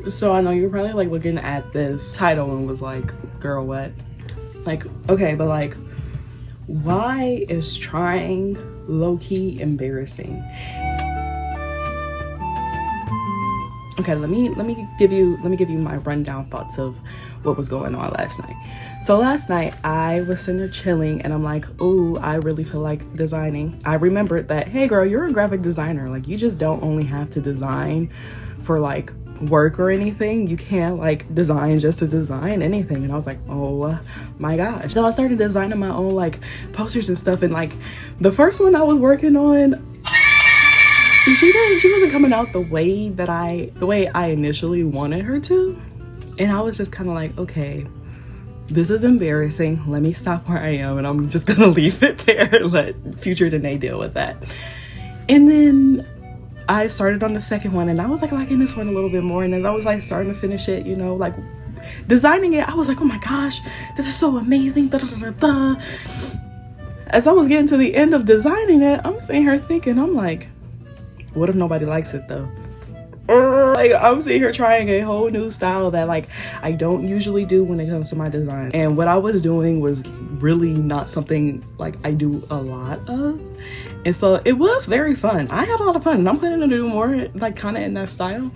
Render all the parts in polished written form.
So I know you're probably like looking at this title and was like, girl, what? Like, okay, but like, why is trying low-key embarrassing? Okay, let me give you my rundown thoughts of what was going on last night. So last night I was sitting there chilling and I'm like, oh, I really feel like designing. I remembered that, hey girl, you're a graphic designer. Like, you just don't only have to design for like work or anything. You can't like design just to design anything. And I was like, oh my gosh. So I started designing my own like posters and stuff, and like the first one I was working on, she wasn't coming out the way I initially wanted her to. And I was just kind of like, okay, this is embarrassing. Let me stop where I am and I'm just gonna leave it there and let future Danae deal with that. And then I started on the second one and I was like liking this one a little bit more. And as I was like starting to finish it, you know, like designing it, I was like, oh my gosh, this is so amazing. Da, da, da, da, da. As I was getting to the end of designing it, I'm sitting here thinking, I'm like, what if nobody likes it though? Like, I'm sitting here trying a whole new style that like I don't usually do when it comes to my design. And what I was doing was really not something like I do a lot of. And so it was very fun. I had a lot of fun and I'm planning to do more like kind of in that style.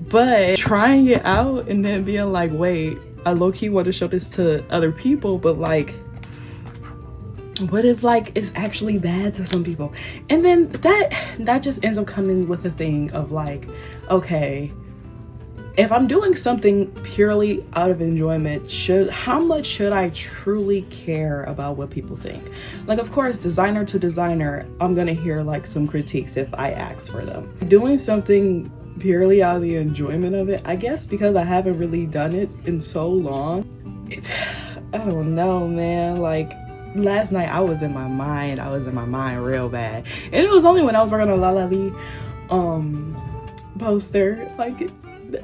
But trying it out and then being like, wait, I low-key want to show this to other people, but like, what if like it's actually bad to some people? And then that just ends up coming with the thing of like, okay, if I'm doing something purely out of enjoyment, how much should I truly care about what people think? Like, of course, designer to designer, I'm gonna hear like some critiques if I ask for them. Doing something purely out of the enjoyment of it, I guess because I haven't really done it in so long, I don't know, man. Like, last night I was in my mind real bad. And it was only when I was working on La La Lee poster, like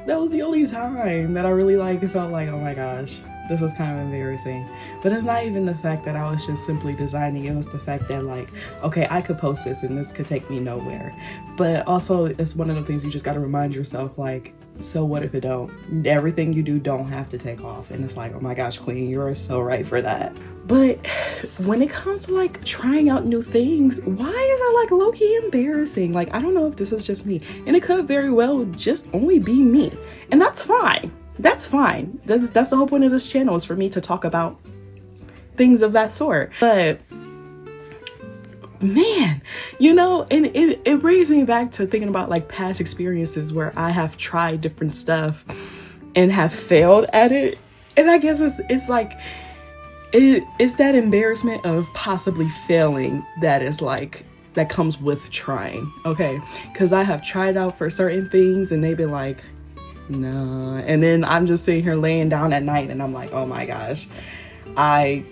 that was the only time that I really like felt like, oh my gosh, this was kind of embarrassing. But it's not even the fact that I was just simply designing, it was the fact that like, okay, I could post this and this could take me nowhere. But also it's one of the things you just got to remind yourself, like, so what if it don't? Everything you do don't have to take off. And it's like, oh my gosh, queen, you are so right for that. But when it comes to like trying out new things, why is it like low-key embarrassing? Like, I don't know if this is just me, and it could very well just only be me, and that's fine. That's fine. That's the whole point of this channel, is for me to talk about things of that sort. But man, you know, and it brings me back to thinking about like past experiences where I have tried different stuff and have failed at it. And I guess it's like, it's that embarrassment of possibly failing that is like, that comes with trying, okay? Because I have tried out for certain things and they've been like, nah. And then I'm just sitting here laying down at night and I'm like, oh my gosh, I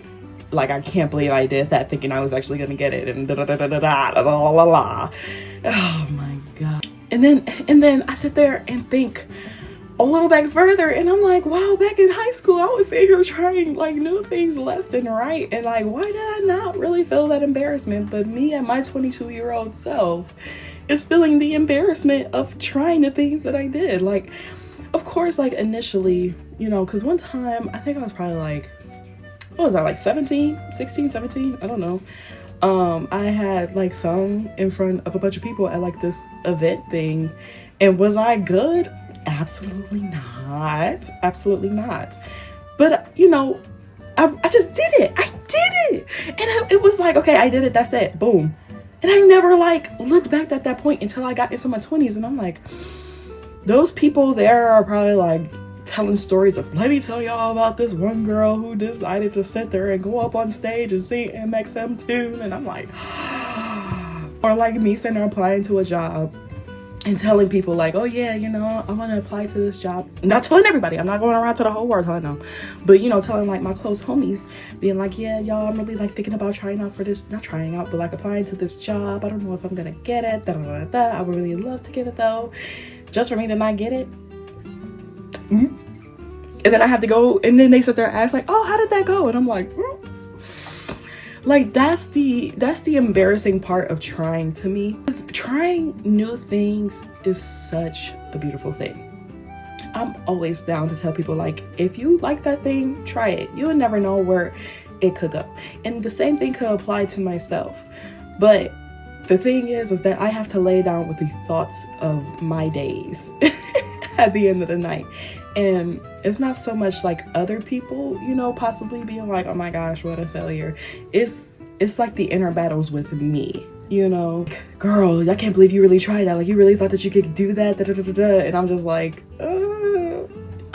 can't believe I did that, thinking I was actually gonna get it, and da da da da da da da la la la. Oh my god. And then I sit there and think a little back further and I'm like, wow, back in high school I was sitting here trying like new things left and right, and like, why did I not really feel that embarrassment? But me and my 22-year-old self is feeling the embarrassment of trying the things that I did. Like, of course, like initially, you know, because one time I think I was probably like, what was I, like 16, 17? I don't know. I had like sung in front of a bunch of people at like this event thing. And was I good? Absolutely not. Absolutely not. But, you know, I just did it. I did it. And it was like, okay, I did it. That's it. Boom. And I never like looked back at that point until I got into my 20s. And I'm like, those people there are probably like telling stories of, let me tell y'all about this one girl who decided to sit there and go up on stage and sing MXM tune. And I'm like, or like me sitting there applying to a job and telling people like, oh yeah, you know, I want to apply to this job. Not telling everybody, I'm not going around to the whole world telling them, but you know, telling like my close homies, being like, yeah, y'all, I'm really like thinking about trying out for this, not trying out, but like applying to this job. I don't know if I'm gonna get it, da, da, da, da. I would really love to get it though, just for me to not get it. Mm-hmm. And then I have to go, and then they sit there and ask like, oh, how did that go? And I'm like, like, that's the embarrassing part of trying to me. Trying new things is such a beautiful thing. I'm always down to tell people, like, if you like that thing, try it. You'll never know where it could go. And the same thing could apply to myself. But the thing is that I have to lay down with the thoughts of my days at the end of the night. And it's not so much like other people, you know, possibly being like, oh my gosh, what a failure. It's like the inner battles with me, you know, girl, I can't believe you really tried that. Like, you really thought that you could do that, and I'm just like,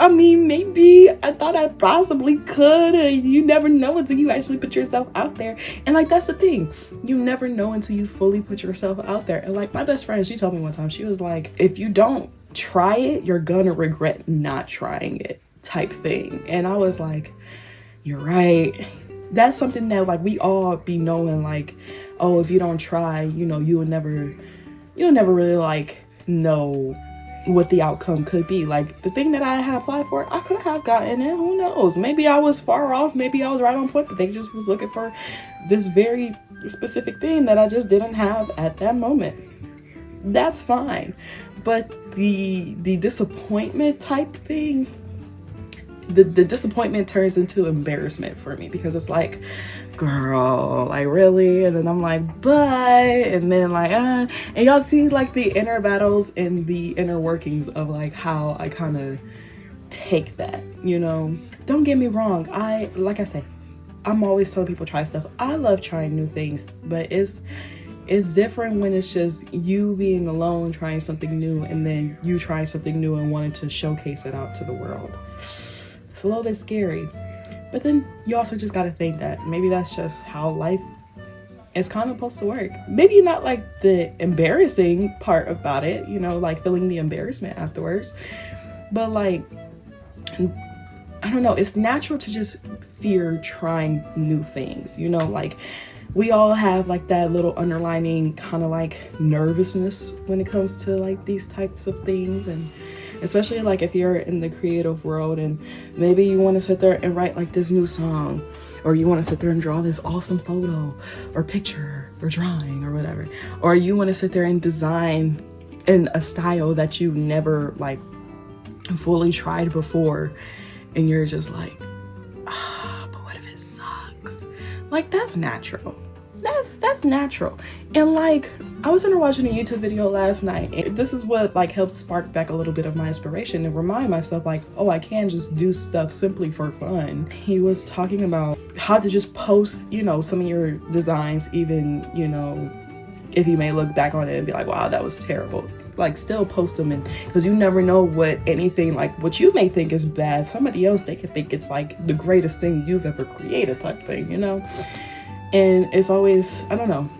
I mean, maybe I thought I possibly could. You never know until you actually put yourself out there. And like, that's the thing, you never know until you fully put yourself out there. And like, my best friend, she told me one time, she was like, if you don't try it, you're gonna regret not trying it, type thing. And I was like, you're right. That's something that like we all be knowing, like, oh, if you don't try, you know, you'll never really like know what the outcome could be. Like, the thing that I had applied for, I could have gotten it. Who knows? Maybe I was far off, maybe I was right on point, but they just was looking for this very specific thing that I just didn't have at that moment. That's fine. But the disappointment type thing, the disappointment turns into embarrassment for me, because it's like, girl, like, really? And then I'm like, but, and then like, and y'all see like the inner battles and the inner workings of like how I kind of take that, you know. Don't get me wrong, like I said, I'm always telling people try stuff. I love trying new things, but it's different when it's just you being alone trying something new, and then you trying something new and wanting to showcase it out to the world. It's a little bit scary. But then you also just got to think that maybe that's just how life is kind of supposed to work. Maybe not like the embarrassing part about it, you know, like feeling the embarrassment afterwards. But like, I don't know, it's natural to just fear trying new things, you know, like we all have like that little underlining kind of like nervousness when it comes to like these types of things. And especially like if you're in the creative world and maybe you want to sit there and write like this new song, or you want to sit there and draw this awesome photo or picture or drawing or whatever, or you want to sit there and design in a style that you never like fully tried before, and you're just like, but what if it sucks? Like, that's natural. That's natural. And like, I was in there watching a YouTube video last night, and this is what like helped spark back a little bit of my inspiration and remind myself like, oh, I can just do stuff simply for fun. He was talking about how to just post, you know, some of your designs, even, you know, if you may look back on it and be like, wow, that was terrible. Like, still post them, and because you never know what anything, like what you may think is bad, somebody else, they could think it's like the greatest thing you've ever created type thing, you know. And it's always, I don't know,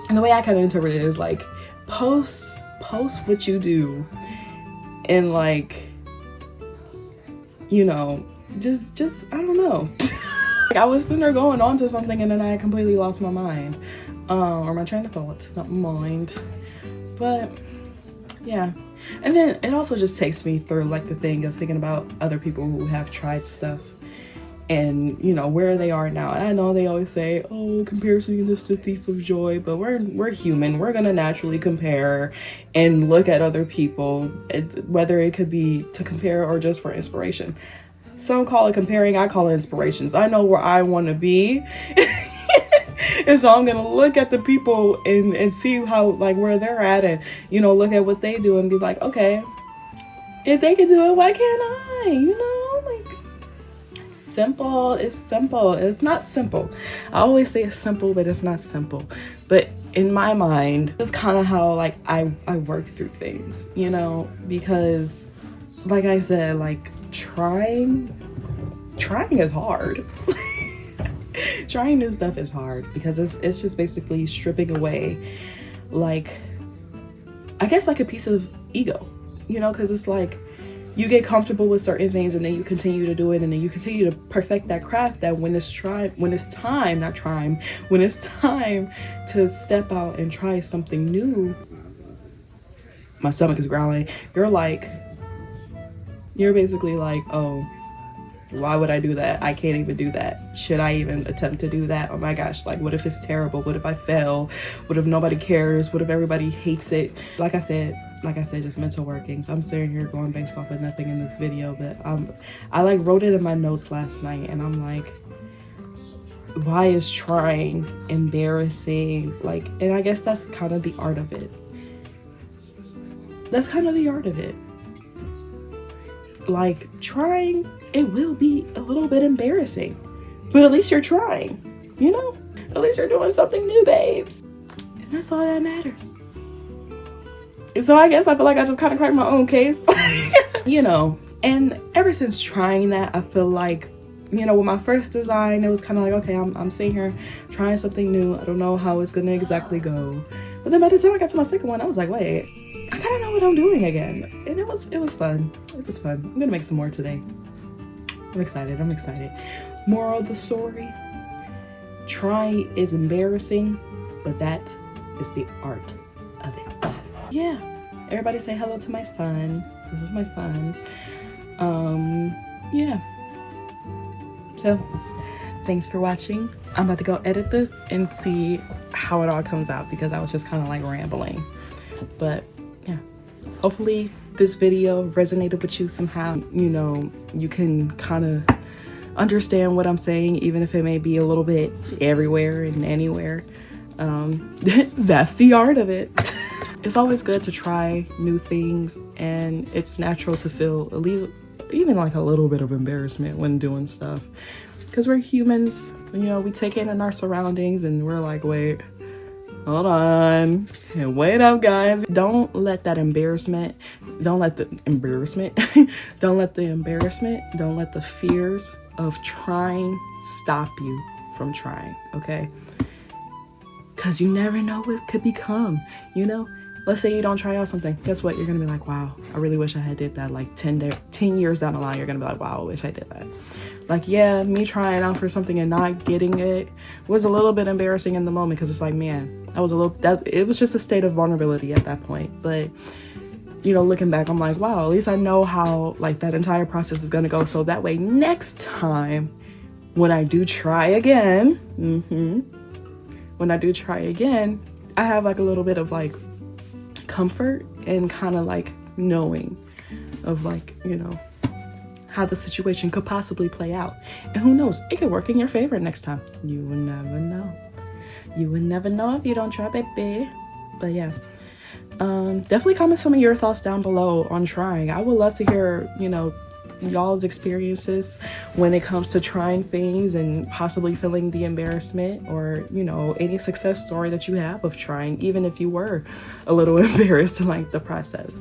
and the way I kind of interpret it is like, post what you do, and like, you know, just I don't know. Like, I was sitting there going on to something, and then I completely lost my mind, or my train of thought, not my mind. But yeah, and then it also just takes me through like the thing of thinking about other people who have tried stuff and, you know, where they are now. And I know they always say, oh, comparison is the thief of joy, but we're human. We're gonna naturally compare and look at other people, whether it could be to compare or just for inspiration. Some call it comparing, I call it inspirations. I know where I want to be. And so I'm gonna look at the people and see how, like, where they're at, and, you know, look at what they do and be like, okay, if they can do it, why can't I? You know, like, simple. It's simple. It's not simple. I always say it's simple, but it's not simple. But in my mind, this is kind of how like I work through things, you know, because like I said, like trying is hard. Trying new stuff is hard because it's just basically stripping away, like, I guess like a piece of ego, you know, because it's like you get comfortable with certain things and then you continue to do it, and then you continue to perfect that craft, that when it's time to step out and try something new, my stomach is growling. You're basically like, oh, why would I do that? I can't even do that. Should I even attempt to do that? Oh my gosh, like, what if it's terrible? What if I fail? What if nobody cares? What if everybody hates it? Like I said, like I said, just mental workings. I'm sitting here going based off of nothing in this video, but I like wrote it in my notes last night, and I'm like, why is trying embarrassing? Like, and I guess that's kind of the art of it. That's kind of the art of it. Like, trying, it will be a little bit embarrassing, but at least you're trying, you know? At least you're doing something new, babes. And that's all that matters. So I guess I feel like I just kind of cracked my own case. You know, and ever since trying that, I feel like, you know, with my first design, it was kind of like, okay, I'm sitting here trying something new. I don't know how it's gonna exactly go. But then by the time I got to my second one, I was like, wait, I kind of know what I'm doing again. And it was fun. It was fun. I'm gonna make some more today. I'm excited. Moral of the story, trying is embarrassing, but that is the art of it. Yeah, everybody say hello to my son. This is my son. Yeah. So, thanks for watching. I'm about to go edit this and see how it all comes out, because I was just kind of like rambling. But yeah, hopefully this video resonated with you somehow. You know, you can kind of understand what I'm saying, even if it may be a little bit everywhere and anywhere. That's the art of it. It's always good to try new things, and it's natural to feel at least even like a little bit of embarrassment when doing stuff, because we're humans. You know, we take in our surroundings and we're like, wait, hold on, and wait up, guys. Don't let the embarrassment, don't let the fears of trying stop you from trying, okay? Because you never know what could become, you know? Let's say you don't try out something. Guess what? You're going to be like, wow, I really wish I had did that. Like 10 years down the line, you're going to be like, wow, I wish I did that. Like, yeah, me trying out for something and not getting it was a little bit embarrassing in the moment, because it's like, man, it was just a state of vulnerability at that point. But, you know, looking back, I'm like, wow, at least I know how like that entire process is going to go. So that way, next time when I do try again, I have like a little bit of like comfort and kind of like knowing of like, you know, how the situation could possibly play out. And who knows, it could work in your favor next time. You will never know. You will never know if you don't try, baby. But yeah, definitely comment some of your thoughts down below on trying. I would love to hear, you know, y'all's experiences when it comes to trying things and possibly feeling the embarrassment, or, you know, any success story that you have of trying, even if you were a little embarrassed in like the process.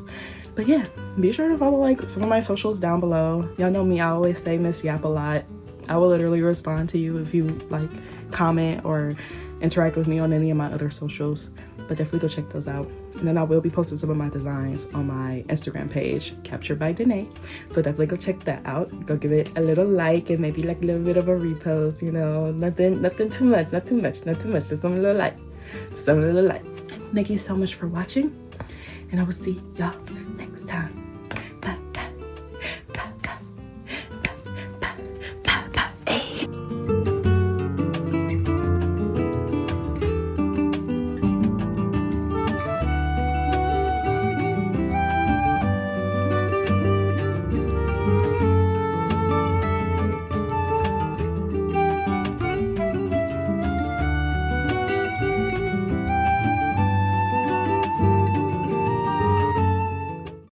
But yeah, be sure to follow like some of my socials down below. Y'all know me, I always say Miss Yap a lot. I will literally respond to you if you like comment or interact with me on any of my other socials. But definitely go check those out. And then I will be posting some of my designs on my Instagram page, Captured by Danae. So definitely go check that out. Go give it a little like and maybe like a little bit of a repost, you know, nothing too much, not too much, just some little like. Thank you so much for watching, and I will see y'all